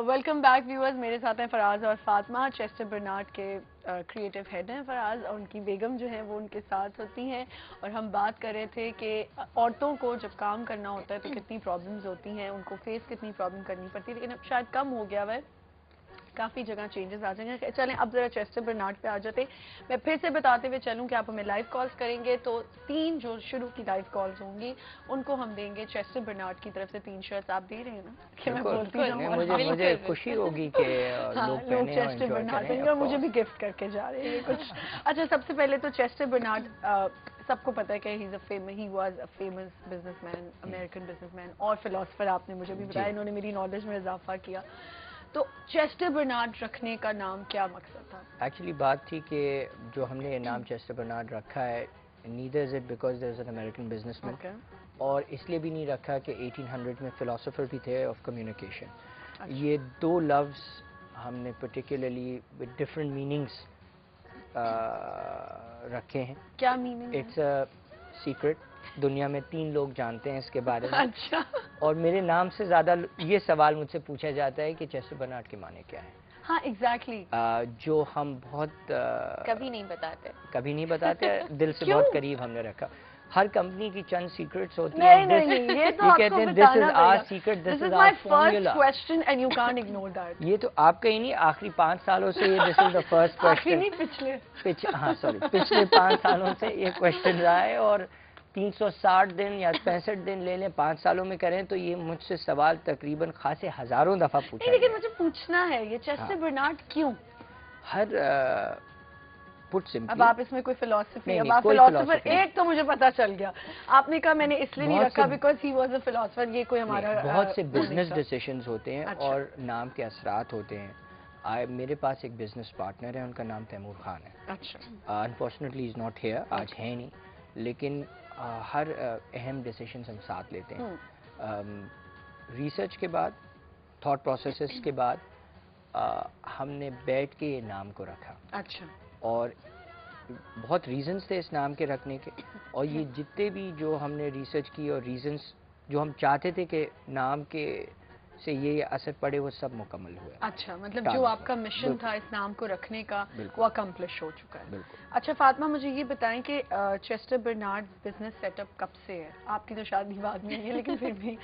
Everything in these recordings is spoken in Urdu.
Welcome back viewers. میرے ساتھ ہیں فراز اور فاطمہ. چیسٹر برنارڈ کے کریٹو ہیڈ ہیں فراز, اور ان کی بیگم جو ہیں وہ ان کے ساتھ ہوتی ہیں. اور ہم بات کر رہے تھے کہ عورتوں کو جب کام کرنا ہوتا ہے تو کتنی پرابلمز ہوتی ہیں, ان کو فیس کتنی پرابلم کرنی پڑتی ہے, لیکن اب شاید کم ہو گیا ہے, کافی جگہ چینجز آ جائیں گے. چلیں اب ذرا چیسٹر برنارڈ پہ آ جاتے. میں پھر سے بتاتے ہوئے چلوں کہ آپ ہمیں لائیو کالز کریں گے تو 3 جو شروع کی لائیو کالز ہوں گی ان کو ہم دیں گے چیسٹر برنارڈ کی طرف سے 3 شرٹس. آپ دے رہے ہیں نا کہ میں بولتی جاؤں؟ مجھے خوشی ہوگی کہ لوگ چیسٹر برنارڈ پہنیں گے اور مجھے بھی گفٹ کر کے جا رہے ہیں یہ کچھ. اچھا, سب سے پہلے تو چیسٹر برنارڈ سب کو پتا ہے کہ he was a famous business man, American business man اور فلاسفر. آپ نے مجھے بھی بتایا, انہوں نے میری نالج میں اضافہ کیا. تو چیسٹر برنارڈ رکھنے کا نام کیا مقصد تھا؟ ایکچولی بات تھی کہ جو ہم نے یہ نام چیسٹر برنارڈ رکھا ہے, neither is it because there is an American business man, اور اس لیے بھی نہیں رکھا کہ 1800 میں فلاسفر بھی تھے آف کمیونیکیشن. یہ 2 لفظ ہم نے پرٹیکولرلی ود ڈفرنٹ میننگس رکھے ہیں. کیا میننگ؟ It's a secret. دنیا میں 3 لوگ جانتے ہیں اس کے بارے میں. اچھا. اور میرے نام سے زیادہ یہ سوال مجھ سے پوچھا جاتا ہے کہ چیسٹر برنارڈ کے معنی کیا ہے. ہاں ایگزیکٹلی. جو ہم بہت کبھی نہیں بتاتے دل سے بہت قریب ہم نے رکھا. ہر کمپنی کی چند سیکرٹس ہوتی ہیں. نہیں, یہ تو آپ کو بتانا پڑے گا. یہ تو آپ کا ہی نہیں, آخری 5 سالوں سے یہ دس از دا فرسٹ کوشچن. ہاں سوری, پچھلے 5 سالوں سے یہ کوشچن رہا ہے, اور 360 دن یا 65 دن لے لیں 5 سالوں میں کریں تو یہ مجھ سے سوال تقریباً خاصے ہزاروں دفعہ پوچھا. لیکن مجھے پوچھنا ہے یہ چیسٹر برنارڈ کیوں؟ اب آپ اس میں کوئی فلاسفی, اب آپ فلاسفر, ایک تو مجھے پتا چل گیا, آپ نے کہا میں نے اس لیے نہیں رکھا because he was a philosopher. یہ کوئی ہمارا بہت سے بزنس ڈیسیشنز ہوتے ہیں اور نام کے اثرات ہوتے ہیں. میرے پاس ایک بزنس پارٹنر ہے, ان کا نام تیمور خان ہے. اچھا. انفارچونیٹلی از ناٹ ہیئر, آج ہے نہیں, لیکن ہر اہم ڈیسیشنز ہم ساتھ لیتے ہیں. ریسرچ کے بعد, تھاٹ پروسیسز کے بعد ہم نے بیٹھ کے یہ نام کو رکھا. اچھا. اور بہت ریزنز تھے اس نام کے رکھنے کے, اور یہ جتنے بھی جو ہم نے ریسرچ کی اور ریزنز جو ہم چاہتے تھے کہ نام کے سے یہ اثر پڑے وہ سب مکمل ہوئے. اچھا, مطلب جو آپ کا مشن تھا اس نام کو رکھنے کا وہ اکمپلش ہو چکا ہے. اچھا فاطمہ, مجھے یہ بتائیں کہ Chester Bernard business set up کب سے ہے؟ آپ کی تو شادی بعد میں ہے لیکن پھر بھی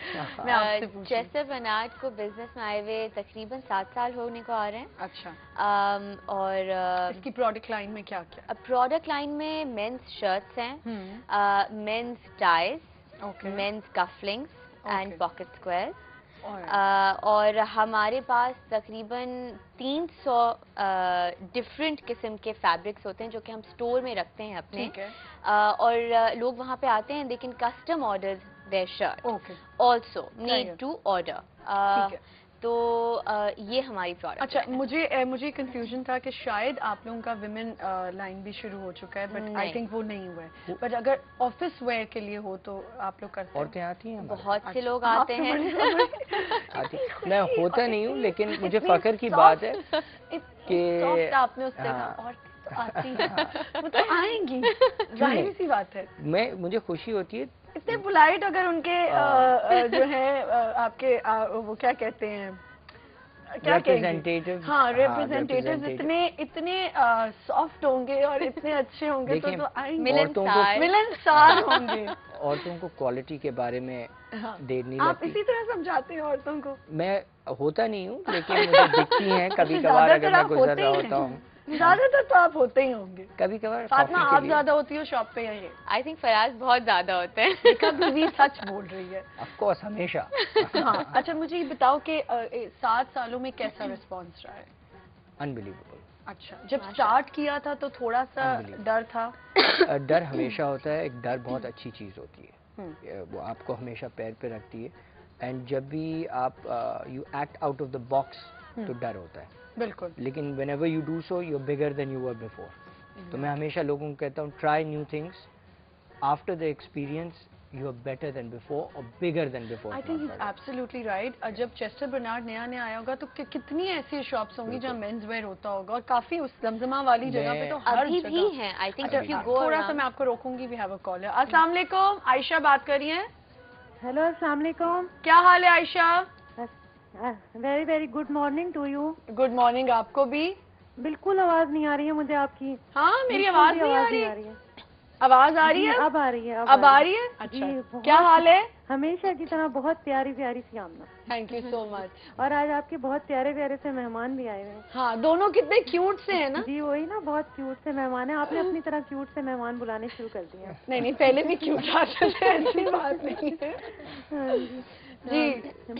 میں آپ سے پوچھوں. چیسٹر برنارڈ کو بزنس میں آئے ہوئے تقریباً 7 سال ہونے کو آ رہے ہیں. اچھا. اور اس کی پروڈکٹ لائن میں کیا کیا؟ پروڈکٹ لائن میں مینس شرٹس ہیں, men's ties, men's cufflinks and pocket squares, اور ہمارے پاس تقریباً 300 ڈفرینٹ قسم کے فیبرکس ہوتے ہیں جو کہ ہم اسٹور میں رکھتے ہیں اپنے, اور لوگ وہاں پہ آتے ہیں, لیکن custom order their shirt also need to order. تو یہ ہماری پروڈکٹ. اچھا, مجھے کنفیوژن تھا کہ شاید آپ لوگوں کا ویمن لائن بھی شروع ہو چکا ہے, بٹ آئی تھنک وہ نہیں ہوا ہے. بٹ اگر آفس ویئر کے لیے ہو تو آپ لوگ کرتے ہیں؟ عورتیں آتی ہیں, بہت سے لوگ آتے ہیں. میں ہوتا نہیں ہوں, لیکن مجھے فخر کی بات ہے کہ آپ نے اس سے آتی ہیں وہ تو آئیں گی, ظاہر سی بات ہے. مجھے خوشی ہوتی ہے اتنے پولائٹ, اگر ان کے جو ہے آپ کے وہ کیا کہتے ہیں, ریپرزینٹیٹیو, ہاں ریپرزینٹیٹیو اتنے سافٹ ہوں گے اور اتنے اچھے ہوں گے تو ملنسار ہوں گے. عورتوں کو کوالٹی کے بارے میں دیر نہیں لگتی. آپ اسی طرح سمجھاتے ہیں عورتوں کو؟ میں ہوتا نہیں ہوں, لیکن مجھے دکھتی ہیں کبھی کبھار اگر میں گزر رہا ہوتا ہوں. زیادہ تر تو آپ ہوتے ہی ہوں گے. کبھی کبھار فاطمہ آپ زیادہ ہوتی ہو شاپ پہ یا یہ؟ آئی تھنک فراز بہت زیادہ ہوتے ہیں. کبھی بھی سچ بول رہی ہے. آف کورس, ہمیشہ. ہاں. اچھا, مجھے یہ بتاؤ کہ 7 سالوں میں کیسا رسپانس رہا ہے؟ انبلیویبل. اچھا, جب سٹارٹ کیا تھا تو تھوڑا سا ڈر تھا؟ ڈر ہمیشہ ہوتا ہے, ایک ڈر بہت اچھی چیز ہوتی ہے, وہ آپ کو ہمیشہ پیر پہ رکھتی ہے. اینڈ جب بھی آپ you act out of the box تو ڈر ہوتا ہے. بالکل. لیکن whenever you do so you are bigger than you were before. تو میں ہمیشہ لوگوں کو کہتا ہوں try new things, after the experience you are better than before اور bigger than before. I think is absolutely right. جب چیسٹر برنارڈ نیا آیا ہوگا تو کتنی ایسی شاپس ہوں گی جہاں مینز ویئر ہوتا ہوگا, اور کافی اس زمزمہ والی جگہ پہ تو ہر بھی ہیں. آئی تھنک تھوڑا سا میں آپ کو روکوں گی. We have a caller. السلام علیکم, عائشہ بات کر رہی ہیں. ہیلو, السلام علیکم. کیا حال ہے Ayesha? Very very good morning to you. Good morning آپ کو بھی. بالکل آواز نہیں آ رہی ہے مجھے آپ کی. ہاں میری آواز نہیں آ رہی ہے. آواز آ رہی ہے؟ اب آ رہی ہے. اب آ رہی ہے. اچھا کیا حال ہے؟ ہمیشہ کی طرح بہت پیاری پیاری سی آمنہ. تھینک یو سو مچ. اور آج آپ کے بہت پیارے پیارے سے مہمان بھی آئے ہوئے ہیں. ہاں دونوں کتنے کیوٹ سے ہیں نا. جی وہی نا, بہت کیوٹ سے مہمان ہیں. آپ نے اپنی طرح کیوٹ سے مہمان بلانے شروع کر دیے. نہیں نہیں پہلے بھی کیوٹ آتے تھے, ایسی بات نہیں ہے. جی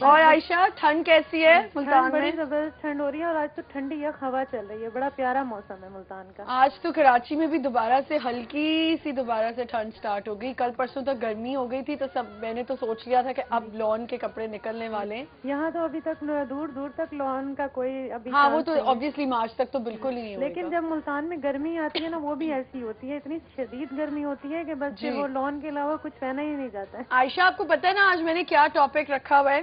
اور عائشہ ٹھنڈ کیسی ہے ملتان میں؟ بڑی زبردست ٹھنڈ ہو رہی ہے اور آج تو ٹھنڈی ہے, ہوا چل رہی ہے. بڑا پیارا موسم ہے ملتان کا. آج تو کراچی میں بھی دوبارہ سے ہلکی سی دوبارہ سے ٹھنڈ سٹارٹ ہو گئی. کل پرسوں تک گرمی ہو گئی تھی تو میں نے تو سوچ لیا تھا کہ اب لون کے کپڑے نکلنے والے ہیں. یہاں تو ابھی تک دور دور تک لون کا کوئی ابھی. ہاں وہ تو آبویسلی مارچ تک تو بالکل ہی نہیں ہوگا. لیکن جب ملتان میں گرمی آتی ہے نا وہ بھی ایسی ہوتی ہے, اتنی شدید گرمی ہوتی ہے کہ بس وہ لون کے علاوہ کچھ پہنا ہی نہیں جاتا ہے. عائشہ آپ کو پتہ ہے نا آج میں نے کیا ٹاپک رکھا ہوا ہے؟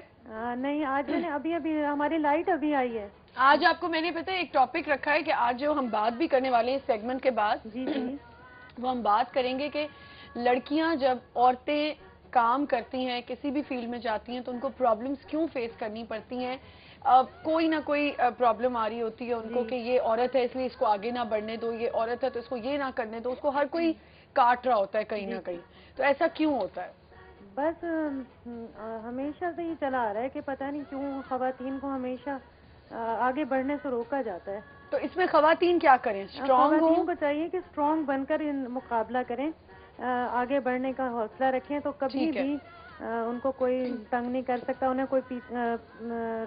نہیں آج میں نے ابھی ہماری لائٹ ابھی آئی ہے. آج آپ کو میں نے پتہ ہے ایک ٹاپک رکھا ہے کہ آج جو ہم بات بھی کرنے والے ہیں اس سیگمنٹ کے بعد, جی جی, وہ ہم بات کریں گے کہ لڑکیاں جب عورتیں کام کرتی ہیں کسی بھی فیلڈ میں جاتی ہیں تو ان کو پرابلمز کیوں فیس کرنی پڑتی ہیں. کوئی نہ کوئی پرابلم آ رہی ہوتی ہے ان کو کہ یہ عورت ہے اس لیے اس کو آگے نہ بڑھنے دو, یہ عورت ہے تو اس کو یہ نہ کرنے دو. اس کو ہر کوئی کاٹ رہا ہوتا ہے کہیں نہ کہیں. تو ایسا کیوں ہوتا ہے؟ بس ہمیشہ سے ہی چلا آ رہا ہے کہ پتہ نہیں کیوں خواتین کو ہمیشہ آگے بڑھنے سے روکا جاتا ہے. تو اس میں خواتین کیا کریں؟ اسٹرانگ ہوں. خواتین کو چاہیے کہ اسٹرانگ بن کر مقابلہ کریں, آگے بڑھنے کا حوصلہ رکھیں, تو کبھی بھی ان کو کوئی تنگ نہیں کر سکتا, انہیں کوئی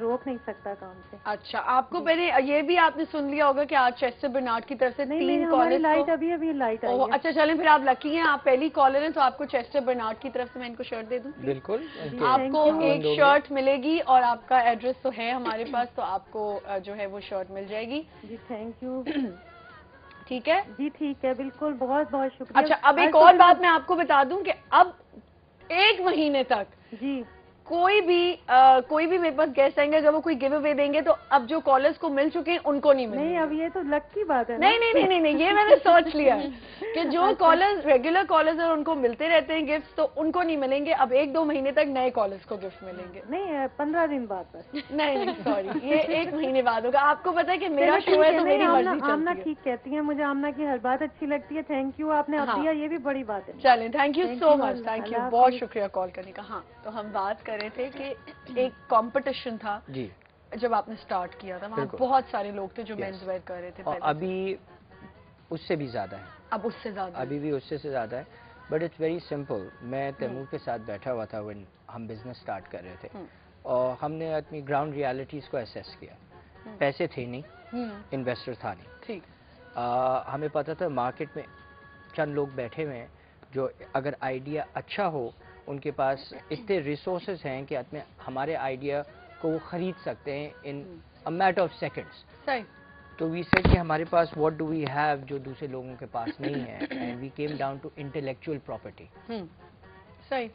روک نہیں سکتا کام سے. اچھا آپ کو پہلے یہ بھی آپ نے سن لیا ہوگا کہ آج چیسٹر برنارڈ کی طرف سے 3 کالرز لائٹ ابھی لائٹ آئی ہے. اچھا چلیں پھر آپ لکی ہیں, آپ پہلی کالر ہیں, تو آپ کو چیسٹر برنارڈ کی طرف سے میں ان کو شرٹ دے دوں. بالکل آپ کو ایک شرٹ ملے گی اور آپ کا ایڈریس تو ہے ہمارے پاس, تو آپ کو جو ہے وہ شرٹ مل جائے گی. جی تھینک یو. ٹھیک ہے جی ٹھیک ہے, بالکل بہت بہت شکریہ. اچھا اب ایک اور بات میں آپ کو بتا دوں کہ اب 1 مہینے تک جی کوئی بھی میرے پاس گیسٹ آئیں گے, اگر وہ کوئی گیو اوے دیں گے تو اب جو کالرز کو مل چکے ہیں ان کو نہیں ملیں گے. نہیں اب یہ تو لک کی بات ہے. نہیں نہیں نہیں نہیں, یہ میں نے سوچ لیا ہے کہ جو کالرز ریگولر کالرز ہیں ان کو ملتے رہتے ہیں گفٹ, تو ان کو نہیں ملیں گے. اب 1-2 مہینے تک نئے کالرز کو گفٹ ملیں گے. نہیں 15 دن بعد بس. نہیں سوری, یہ 1 مہینے بعد ہوگا. آپ کو پتا ہے کہ میرا شو ہے تو میری مرضی چلتی ہے. آمنہ ٹھیک کہتی ہیں, مجھے آمنہ کی ہر بات اچھی لگتی ہے. تھینک یو, آپ نے اب دیا یہ بھی بڑی بات ہے. چلیں thank you so much, thank you, بہت شکریہ کال کرنے کا. ہاں تو ہم بات کر رہے تھے کہ ایک کمپٹیشن تھا جی جب آپ نے سٹارٹ کیا تھا, وہاں بہت سارے لوگ تھے جو مینز ویئر کر رہے تھے. ابھی اس سے بھی زیادہ ہے. اب اس سے زیادہ ابھی بھی اس سے زیادہ ہے, بٹ اٹس ویری سمپل. میں تیمور کے ساتھ بیٹھا ہوا تھا when ہم بزنس سٹارٹ کر رہے تھے, اور ہم نے اپنی گراؤنڈ ریالٹیز کو اسیس کیا. پیسے تھے نہیں, انویسٹر تھا نہیں. ہمیں پتہ تھا مارکیٹ میں چند لوگ بیٹھے ہوئے ہیں جو اگر آئیڈیا اچھا ہو ان کے پاس اتنے ریسورسز ہیں کہ ہمارے آئیڈیا کو وہ خرید سکتے ہیں ان میٹر آف سیکنڈس. تو وی سیڈ کہ ہمارے پاس واٹ ڈو وی ہیو جو دوسرے لوگوں کے پاس نہیں ہے, and we came down to intellectual property. صحیح.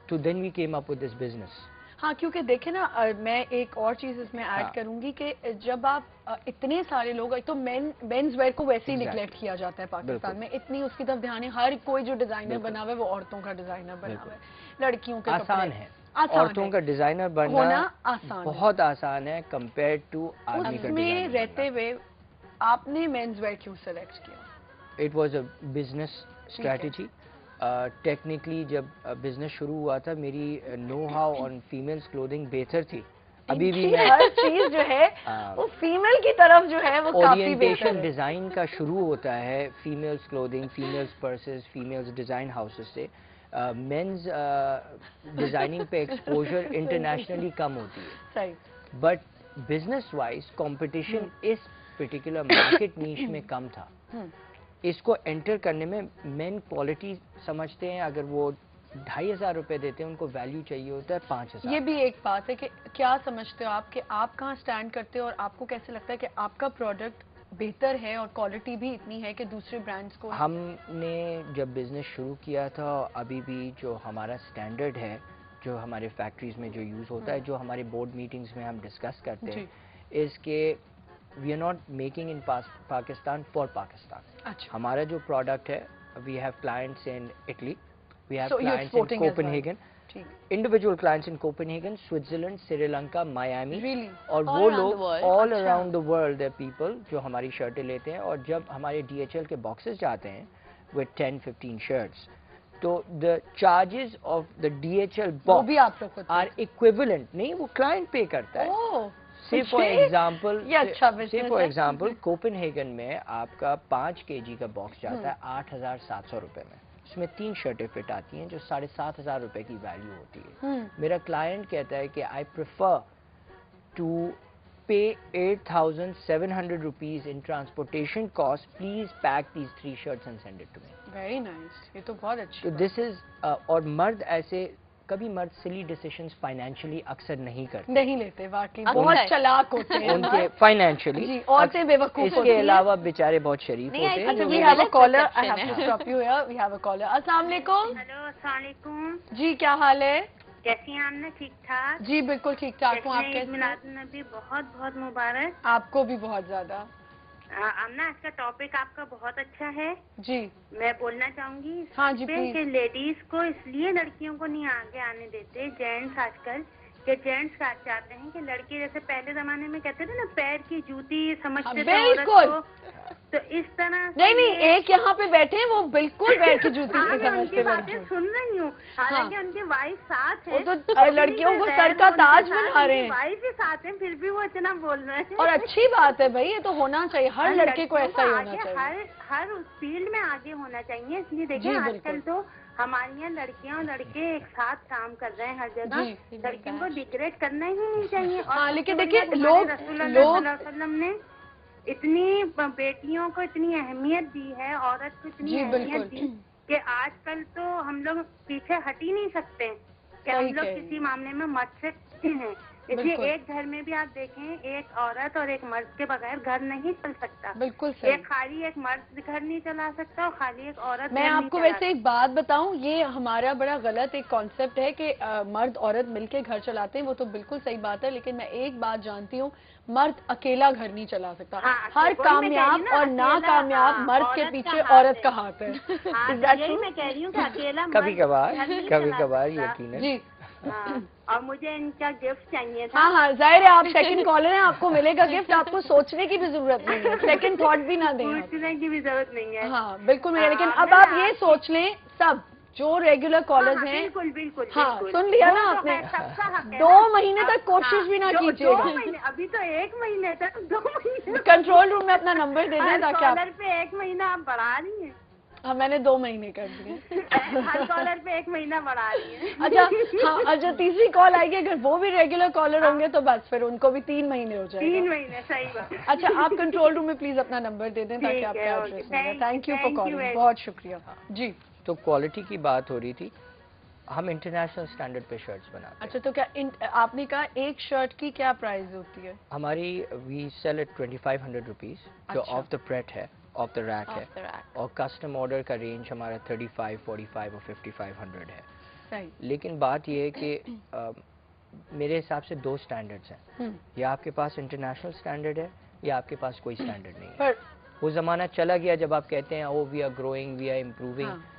تو then we came up with this business. ہاں کیونکہ دیکھیں نا, میں ایک اور چیز اس میں ایڈ کروں گی کہ جب آپ اتنے سارے لوگ, تو مینز ویئر کو ویسے ہی نیگلیکٹ کیا جاتا ہے پاکستان میں, اتنی اس کی طرف دھیان ہے. ہر کوئی جو ڈیزائنر بنا ہوا ہے وہ عورتوں کا ڈیزائنر بنا ہوا ہے. لڑکیوں کے آسان ہے, عورتوں کا ڈیزائنر بننا بہت آسان ہے کمپیئر ٹو آدمی کا. اس میں رہتے ہوئے آپ نے مینز ویئر کیوں سلیکٹ کیا؟ It was a business strategy. Technically جب بزنس شروع ہوا تھا میری know how on females clothing بہتر تھی. ابھی بھی ہر چیز جو ہے وہ فیمیل کی طرف جو ہے وہ کافی بہتر ہے. ڈیزائن کا شروع ہوتا ہے females clothing, females purses, females design houses سے. مینز ڈیزائننگ پہ ایکسپوجر انٹرنیشنلی کم ہوتی ہے. صحیح. بٹ بزنس وائز کمپٹیشن اس پرٹیکولر مارکیٹ نیش میں کم تھا. اس کو انٹر کرنے میں مین کوالٹی سمجھتے ہیں, اگر وہ 2,500 روپے دیتے ہیں ان کو ویلیو چاہیے ہوتا ہے 5,000. یہ بھی ایک بات ہے کہ کیا سمجھتے ہو آپ کہ آپ کہاں سٹینڈ کرتے ہو, اور آپ کو کیسے لگتا ہے کہ آپ کا پروڈکٹ بہتر ہے اور کوالٹی بھی اتنی ہے کہ دوسرے برانڈز کو. ہم نے جب بزنس شروع کیا تھا, ابھی بھی جو ہمارا سٹینڈرڈ ہے جو ہمارے فیکٹریز میں جو یوز ہوتا ہے, جو ہمارے بورڈ میٹنگز میں ہم ڈسکس کرتے ہیں, اس کے we are not making in Pakistan for Pakistan. ہمارا جو پروڈکٹ ہے, we have clients in Italy, We have clients in Copenhagen. Individual clients in Copenhagen, Switzerland, Sri Lanka, Miami. Really? اور وہ لوگ all around the world there are people جو ہماری شرٹیں لیتے ہیں, اور جب ہمارے DHL کے باکسز جاتے ہیں with 10-15 shirts, تو the charges of the DHL box are equivalent. نہیں, وہ client pay کرتا ہے. Say for example, Copenhagen میں آپ کا 5 kg کا باکس جاتا ہے 8,700 روپے میں. اس میں 3 شرٹیں فٹ آتی ہیں جو 7,500 روپے کی ویلیو ہوتی ہے. میرا کلائنٹ کہتا ہے کہ I prefer to pay 8,700 rupees in transportation cost. Please pack these 3 shirts and send it to me. Very nice. یہ تو بہت اچھی. So this is اور مرد ایسے کبھی مرد سلی ڈیسیشنز فائنینشلی اکثر نہیں کرتے, نہیں لیتے, واقعی بہت چلاک ہوتے ہیں ان کے فائنینشلی. عورتیں بے وقوف اس کے علاوہ بیچارے بہت شریف ہوتے ہیں. We have a caller. I have to stop you here. We have a caller. السلام علیکم. ہیلو, السلام علیکم. جی کیا حال ہے؟ کیسی ہیں آپ؟ نے ٹھیک ٹھاک؟ جی بالکل ٹھیک ٹھاک ہوں. آپ کیسے؟ میلاد النبی بہت بہت مبارک. آپ کو بھی بہت زیادہ. آمنہ, آج کا ٹاپک آپ کا بہت اچھا ہے. جی میں بولنا چاہوں گی ہاں جی کہ لیڈیز کو اس لیے لڑکیوں کو نہیں آگے آنے دیتے جینٹس آج کل, کہ جینٹس چاہتے ہیں کہ لڑکے جیسے پہلے زمانے میں کہتے تھے نا پیر کی جوتی سمجھتے تھے عورت کو, تو اس طرح نہیں ایک یہاں پہ بیٹھے ہیں وہ بالکل پیر کی جوتی سے ان سمجھتے کی باتیں سن رہی ہوں, حالانکہ ان کے وائف ساتھ ہیں, تو لڑکیوں کو سر کا تاج بنا رہے ہیں, وائف بھی ساتھ ہیں, پھر بھی وہ اتنا بول رہے ہیں. اور اچھی بات ہے بھائی, یہ تو ہونا چاہیے, ہر لڑکے کو ایسا ہی ہونا چاہیے, ہر فیلڈ میں آگے ہونا چاہیے. اس لیے دیکھیں آج کل تو ہمارے یہاں لڑکیاں اور لڑکے ایک ساتھ کام کر رہے ہیں ہر جگہ. لڑکیوں کو ڈیکوریٹ کرنا ہی نہیں چاہیے. اور لیکن دیکھیے لوگ رسول اللہ صلی اللہ علیہ وسلم نے اتنی بیٹیوں کو اتنی اہمیت دی ہے, عورت کو اتنی اہمیت دی کہ آج کل تو ہم لوگ پیچھے ہٹ ہی نہیں سکتے کہ ہم لوگ کسی معاملے میں مرد سے پیچھے ہیں. اس لیے ایک گھر میں بھی آپ دیکھیں, ایک عورت اور ایک مرد کے بغیر گھر نہیں چل سکتا. بالکل ایک خالی ایک مرد گھر نہیں چلا سکتا اور خالی ایک عورت. میں آپ کو ویسے ایک بات بتاؤں, یہ ہمارا بڑا غلط ایک کانسیپٹ ہے کہ مرد عورت مل کے گھر چلاتے ہیں, وہ تو بالکل صحیح بات ہے, لیکن میں ایک بات جانتی ہوں, مرد اکیلا گھر نہیں چلا سکتا. ہر کامیاب اور ناکامیاب مرد کے پیچھے عورت کا ہاتھ ہے. یہی میں کہہ رہی ہوں کہ اکیلا کبھی کبھار یقیناً. جی اور مجھے ان کا گفٹ چاہیے تھا. ہاں ظاہر ہے, آپ سیکنڈ کالر ہیں, آپ کو ملے گا گفٹ, آپ کو سوچنے کی بھی ضرورت نہیں ہے, سیکنڈ تھاٹ بھی نہ دیں, سوچنے کی بھی ضرورت نہیں ہے. ہاں بالکل ملے, لیکن اب آپ یہ سوچ لیں سب جو ریگولر کالرز ہیں, بالکل بالکل ہاں سن لیا نا آپ نے, 2 مہینے تک کوشش بھی نہ کیجیے گا. ابھی تو 1 مہینے تک, 2 مہینے کنٹرول روم میں اپنا نمبر دے دیں تاکہ آپ کالر پہ 1 مہینہ آپ بڑھا رہی ہیں. ہاں میں نے 2 مہینے کر دیے. ہر کالر پہ 1 مہینہ بڑھا رہی ہیں. اچھا ہاں, اچھا تیسری کال آئے گی, اگر وہ بھی ریگولر کالر ہوں گے تو بس پھر ان کو بھی 3 مہینے ہو جائے گا. 3 مہینے, صحیح بات. اچھا آپ کنٹرول روم میں پلیز اپنا نمبر دے دیں تاکہ آپ کا ایڈریس ملے. تھینک یو فار کالنگ, بہت شکریہ. جی تو کوالٹی کی بات ہو رہی تھی, ہم انٹرنیشنل سٹینڈرڈ پہ شرٹس بناتے ہیں. اچھا تو کیا آپ نے کہا ایک شرٹ کی کیا پرائز ہوتی ہے؟ ہماری وی سیل ایٹ 2500 روپیز, جو آف دا پریٹ ہے, آف دا ریک ہے, اور کسٹم آرڈر کا رینج ہمارا 35, 45 اور 5500 ہے. صحیح. لیکن بات یہ ہے کہ میرے حساب سے 2 سٹینڈرڈز ہیں, یا آپ کے پاس انٹرنیشنل سٹینڈرڈ ہے یا آپ کے پاس کوئی سٹینڈرڈ نہیں ہے. وہ زمانہ چلا گیا جب آپ کہتے ہیں oh we are growing, we are improving.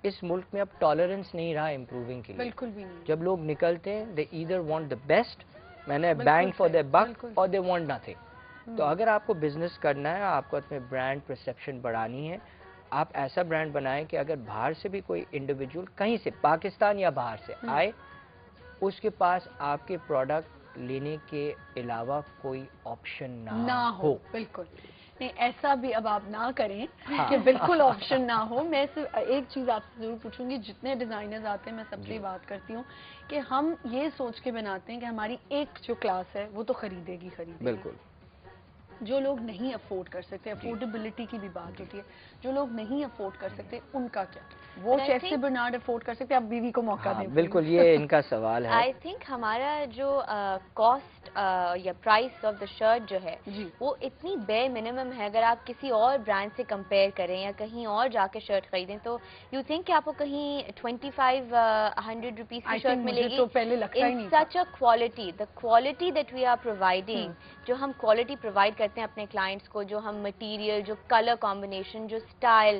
اس ملک میں اب ٹالرنس نہیں رہا امپروونگ کے لیے. بالکل بھی نہیں. جب لوگ نکلتے ہیں دے ایدر وانٹ دا بیسٹ, میں نے بینگ فار دا بک, اور دے وانٹ نتھنگ. تو اگر آپ کو بزنس کرنا ہے, آپ کو اپنے برانڈ پرسیپشن بڑھانی ہے, آپ ایسا برانڈ بنائیں کہ اگر باہر سے بھی کوئی انڈیویجول کہیں سے, پاکستان یا باہر سے آئے, اس کے پاس آپ کے پروڈکٹ لینے کے علاوہ کوئی آپشن نہ ہو. بالکل نہیں, ایسا بھی اب آپ نہ کریں کہ بالکل آپشن نہ ہو. میں صرف ایک چیز آپ سے ضرور پوچھوں گی, جتنے ڈیزائنرز آتے ہیں میں سب سے بات کرتی ہوں کہ ہم یہ سوچ کے بناتے ہیں کہ ہماری ایک جو کلاس ہے وہ تو خریدے گی. بالکل. جو لوگ نہیں افورڈ کر سکتے, افورڈیبلٹی کی بھی بات ہوتی ہے, جو لوگ نہیں افورڈ کر سکتے ان کا کیا؟ وہ چیسٹر برنارڈ افورڈ کر سکتے, آپ بیوی کو موقع دیں. بالکل, یہ ان کا سوال ہے. آئی تھنک ہمارا جو کاسٹ یا پرائس آف دا شرٹ جو ہے وہ اتنی بے منیمم ہے. اگر آپ کسی اور برانڈ سے کمپیئر کریں یا کہیں اور جا کے شرٹ خریدیں تو یو تھنک کہ آپ کو کہیں 2500 روپیز کی شرٹ ملے گی in such a quality. The quality that we are providing, جو ہم کوالٹی پرووائڈ کرتے ہیں اپنے کلائنٹس کو, جو ہم مٹیریل, جو کلر کمبینیشن, جو style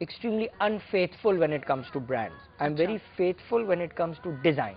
extremely unfaithful when it comes to brands. I'm very faithful when it comes to design.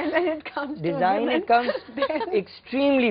And when it comes to design, it comes extremely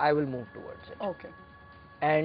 I will move towards it. Okay. And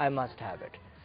I must have it.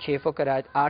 8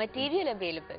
material available.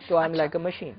So I'm like a machine.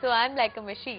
So I'm like a machine.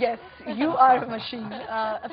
Yes, you are a machine.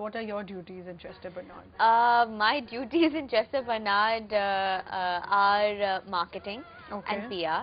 what are your duties in Chester Bernard? My duties in Chester Bernard are marketing and PR.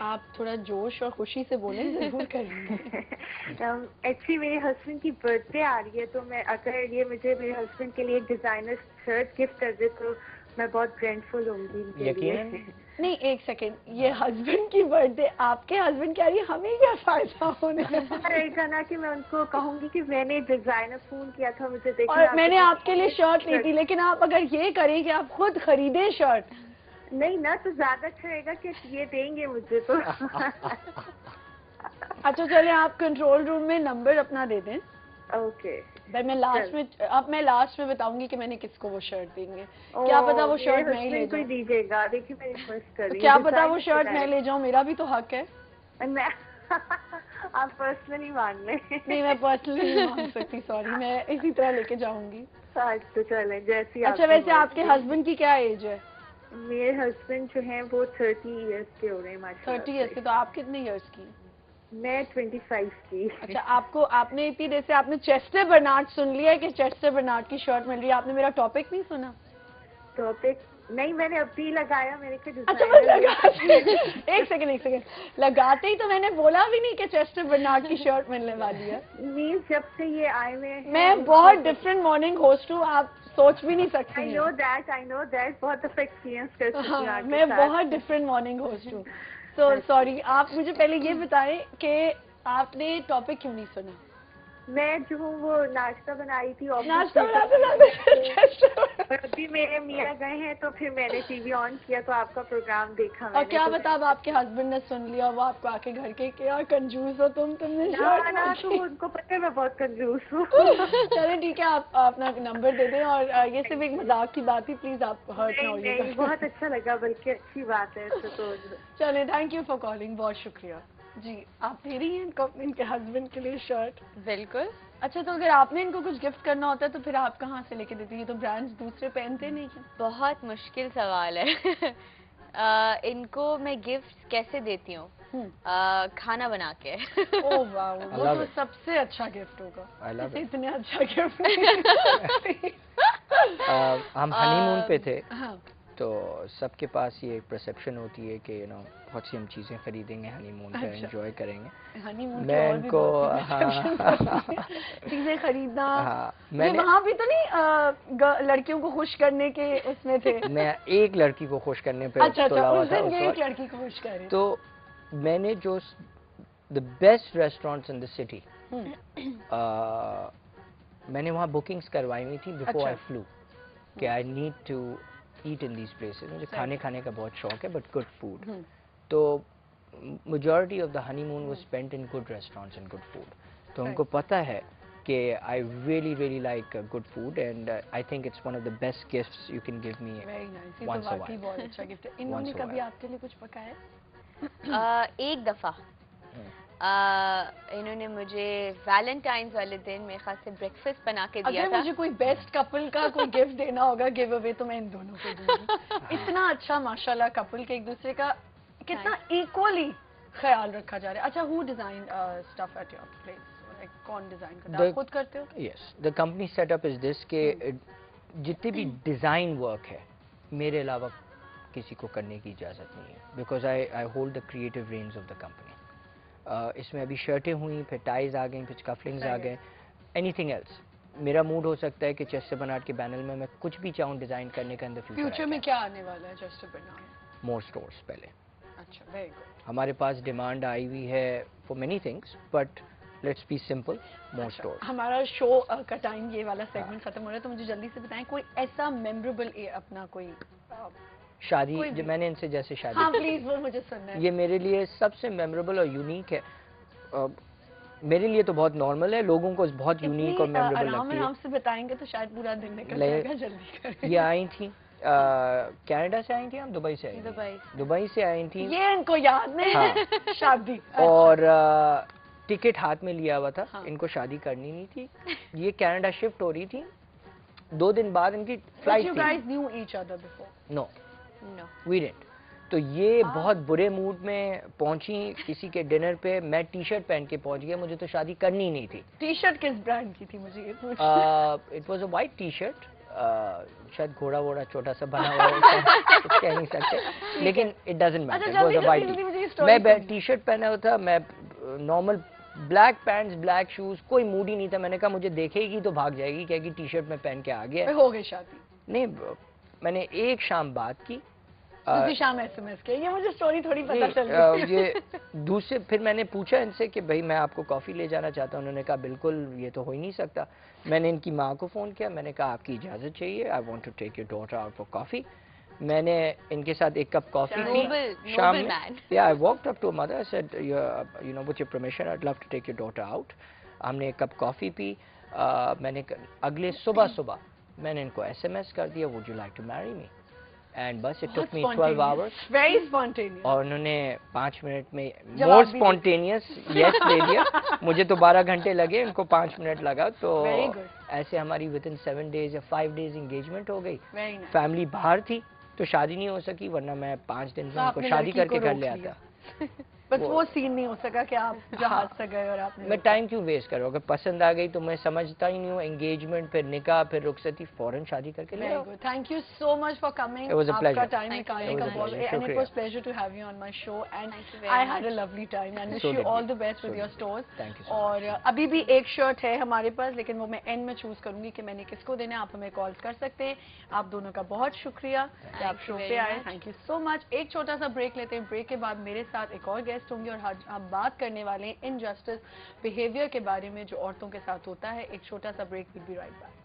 آپ تھوڑا جوش اور خوشی سے بولیں ضرور کریں گے. ایکچولی میرے ہسبینڈ کی برتھ ڈے آ رہی ہے تو میں اگر یہ مجھے میرے ہسبینڈ کے لیے ایک ڈیزائنر شرٹ گفٹ کر دے تو میں بہت گریٹفل ہوں گی ان کے لیے. نہیں ایک سیکنڈ, یہ ہسبینڈ کی برتھ ڈے آپ کے ہسبینڈ کی آ رہی ہے, ہمیں کیا فائدہ ہونے کا نا کہ میں ان کو کہوں گی کہ میں نے ڈیزائنر فون کیا تھا مجھے دیکھنا, اور میں نے آپ کے لیے شرٹ لی تھی, لیکن آپ اگر یہ کریں کہ آپ خود خریدیں شرٹ. نہیں نا تو زیادہ اچھا رہے گا کہ یہ دیں گے مجھے تو. اچھا چلیں آپ کنٹرول روم میں نمبر اپنا دے دیں. اوکے. میں لاسٹ میں لاسٹ میں بتاؤں گی کہ میں نے کس کو وہ شرٹ دیں گے. کیا پتا وہ شرٹ میں ہی لے جاؤں. دیجیے گا, دیکھیے میں ریکویسٹ کر رہی ہوں. کیا پتا وہ شرٹ میں لے جاؤں, میرا بھی تو حق ہے. آپ پرسنلی مان لیں. نہیں میں پرسنلی نہیں مان سکتی, سوری, میں اسی طرح لے کے جاؤں گی. تو چلیں جیسی. اچھا ویسے آپ کے ہسبینڈ کی کیا ایج ہے؟ میرے ہسبینڈ جو ہیں وہ 30 ایئرس کے ہو رہے ہیں. 30 ایئرس کے. تو آپ کتنے ایئرس کی؟ میں 25 کی. اچھا آپ نے اتنی دیر سے آپ نے چیسٹر برنارڈ سن لیا ہے کہ چیسٹر برنارڈ کی شرٹ مل رہی ہے, آپ نے میرا ٹاپک نہیں سنا؟ ٹاپک نہیں, میں نے ابھی لگایا میرے کو. ایک سیکنڈ لگاتے ہی تو میں نے بولا بھی نہیں کہ چیسٹر برنارڈ کی شرٹ ملنے والی ہے. مینس جب سے یہ آئے ہوئے میں بہت ڈفرینٹ مارننگ ہوسٹ ہوں, آپ سوچ بھی نہیں سکتی. I know that بہت دفعہ ایکسپیرینس کر چکی ہوں. میں بہت ڈفرینٹ مارننگ ہوسٹ ہوں. سوری, آپ مجھے پہلے یہ بتائیں کہ آپ نے ٹاپک کیوں نہیں سنا؟ میں جو ہوں وہ ناشتہ بنائی تھی. ابھی میرے میاں گئے ہیں تو پھر میں نے ٹی وی آن کیا تو آپ کا پروگرام دیکھا. اور کیا بتا اب آپ کے ہسبینڈ نے سن لیا, وہ آپ کو آ کے گھر کے کیا کنجوس ہو تم نے تو ان کو پتہ ہے میں بہت کنجوس ہوں. چلیں ٹھیک ہے, آپ اپنا نمبر دے دیں, اور یہ صرف ایک مذاق کی بات تھی, پلیز آپ ہرٹ نہ ہوئیے. بہت اچھا لگا, بلکہ اچھی بات ہے. چلیں تھینک یو فار کالنگ, بہت شکریہ. جی آپ دے رہی ہیں ان کے ہسبینڈ کے لیے شرٹ؟ بالکل. اچھا تو اگر آپ نے ان کو کچھ گفٹ کرنا ہوتا ہے تو پھر آپ کہاں سے لے کے دیتی ہیں؟ تو برانڈز دوسرے پہنتے نہیں ہیں؟ بہت مشکل سوال ہے. ان کو میں گفٹ کیسے دیتی ہوں؟ کھانا بنا کے. اوہ واو, وہ تو سب سے اچھا گفٹ ہوگا. اتنے اچھا گفٹ. ہم ہنی مون پہ تھے تو سب کے پاس یہ پرسیپشن ہوتی ہے کہ بہت سی ہم چیزیں خریدیں گے ہنی مون پہ, انجوائے کریں گے. میں ان کو چیزیں خریدنا, وہاں بھی تو نہیں لڑکیوں کو خوش کرنے کے اس میں تھے. میں ایک لڑکی کو خوش کرنے پہ تلا ہوا تھا. ایک لڑکی کو خوش کرے تو میں نے جو the best restaurants in the city, میں نے وہاں بکنگس کروائی ہوئی تھی بیفور آئی فلو, کہ I need to eat in these places. مجھے کھانے کا بہت شوق ہے, بٹ گڈ فوڈ. تو majority of the honeymoon was spent in good restaurants and good food. تو ان کو پتہ ہے کہ I really like good food, and I think it's one of the best gifts you can give me once a while. بہت اچھا گفٹ ہے. انہوں نے کبھی آپ کے لیے کچھ پکایا؟ ایک دفعہ انہوں نے مجھے ویلنٹائنز والے دن میرے خیال سے بریک فاسٹ بنا کے دیا تھا. اگر مجھے کوئی بیسٹ کپل کا کوئی گفٹ دینا ہوگا گیو اوے تو میں ان دونوں کو دوں گی. اتنا اچھا ماشاءاللہ کپل کے ایک دوسرے کا کتنا ایکولی خیال رکھا جا رہا ہے. اچھا who design stuff at your place, کون ڈیزائن کرتا ہے؟ آپ خود کرتے ہو؟ یس, دا کمپنی سیٹ اپ از دس کہ جتنے بھی ڈیزائن ورک ہے میرے علاوہ کسی کو کرنے کی اجازت نہیں ہے, because I hold the creative reins of the company. اس میں ابھی شرٹیں ہوئیں, پھر ٹائز آ گئیں, پھر کفلنگز آ گئے, اینی تھنگ ایلس. میرا موڈ ہو سکتا ہے کہ چیسٹر برنارڈ کے بینر میں کچھ بھی چاہوں ڈیزائن کرنے کا. فیوچر میں کیا آنے والا ہے چیسٹر برنارڈ؟ مور اسٹورس پہلے. اچھا, ویری گڈ. ہمارے پاس ڈیمانڈ آئی ہوئی ہے for many things, but let's be simple, more stores. ہمارا شو کا ٹائم یہ والا سیگمنٹ ختم ہو رہا ہے, تو مجھے جلدی سے بتائیں کوئی ایسا میموریبل اپنا کوئی شادی جو میں نے ان سے جیسے شادی. ہاں پلیز وہ مجھے سننا ہے. یہ میرے لیے سب سے میموریبل اور یونیک ہے. میرے لیے تو بہت نارمل ہے, لوگوں کو بہت یونیک اور میموریبل لگتی ہے. آرام سے بتائیں گے تو شاید پورا دن نکل جائے گا, جلدی کریں. یہ آئی تھیں کینیڈا سے آئی تھیں, ہم دبئی سے آئی تھیں. دبئی سے آئی تھیں, یہ ان کو یاد نہیں شادی. اور ٹکٹ ہاتھ میں لیا ہوا تھا, ان کو شادی کرنی نہیں تھی. یہ کینیڈا شفٹ ہو رہی تھی, 2 دن بعد ان کی فلائٹ تھی. You guys knew each other before? No, we didn't. تو یہ بہت برے موڈ میں پہنچی کسی کے ڈنر پہ. میں ٹی شرٹ پہن کے پہنچ گیا, مجھے تو شادی کرنی نہیں تھی. ٹی شرٹ کس برانڈ کی تھی مجھے یہ پوچھ؟ It was a white T shirt, شاید گھوڑا ووڑا چھوٹا سا بنا ہوا ہے, کچھ کہہ نہیں سکتے, لیکن اٹ ڈزنٹ میٹر. اچھا جلدی سے مجھے میں ٹی شرٹ پہنا ہوا تھا, میں normal black pants black shoes, کوئی موڈ ہی نہیں تھا. میں نے کہا مجھے دیکھے گی تو بھاگ جائے گی, کہے گی ٹی شرٹ میں پہن کے آ گیا. ہو گئی شادی؟ نہیں, میں نے ایک شام بات کی, دوسری شام ایس ایم ایس کے. یہ مجھے سٹوری تھوڑی پتہ چل گئی. یہ دوسرے پھر میں نے پوچھا ان سے کہ بھائی میں آپ کو کافی لے جانا چاہتا ہوں. انہوں نے کہا بالکل یہ تو ہو ہی نہیں سکتا. میں نے ان کی ماں کو فون کیا, میں نے کہا آپ کی اجازت چاہیے, I want to take your daughter out for coffee. میں نے ان کے ساتھ ایک کپ کافی پی شام میں. Yeah, I walked up to mother, I said, you know, with your permission, I'd love to take your daughter out. ہم نے ایک کپ کافی پی. میں نے اگلے صبح میں نے ان کو ایس ایم ایس کر دیا, would you like to marry me? And بس it took me 12 hours. Very spontaneous. اور انہوں نے 5 منٹ میں more spontaneous yes دے دیا. مجھے تو 12 گھنٹے لگے, ان کو 5 منٹ لگا. تو ایسے ہماری within 7 days یا 5 days engagement ہو گئی. فیملی باہر تھی تو شادی نہیں ہو سکی, ورنہ میں 5 دن میں ان کو شادی کر کے گھر لے آتا. بس وہ سین نہیں ہو سکا کہ آپ جہاز سے گئے اور آپ میں ٹائم کیوں ویسٹ کروں, اگر پسند آ گئی تو میں سمجھتا ہی نہیں ہوں. انگیجمنٹ, پھر نکاح, پھر رخصتی, فوراً شادی کر کے لے آؤ. Thank you so much for coming. آپ کا ٹائم نکالنے کا بہت, and it was pleasure to have you on my show, and I had a lovely time, and wish you all the best with your stores. اور ابھی بھی ایک شرٹ ہے ہمارے پاس, لیکن وہ میں اینڈ میں چوز کروں گی کہ میں نے کس کو دینا ہے. آپ ہمیں کال کر سکتے ہیں. آپ دونوں کا بہت شکریہ کہ آپ شو پہ آئے. تھینک یو سو مچ. ایک چھوٹا سا بریک لیتے ہیں. بریک کے بعد میرے ساتھ ایک اور گیسٹ ہوں گے, اور ہم بات کرنے والے ہیں انجسٹس بیہیویئر کے بارے میں جو عورتوں کے ساتھ ہوتا ہے. ایک چھوٹا سا break. Will be right back.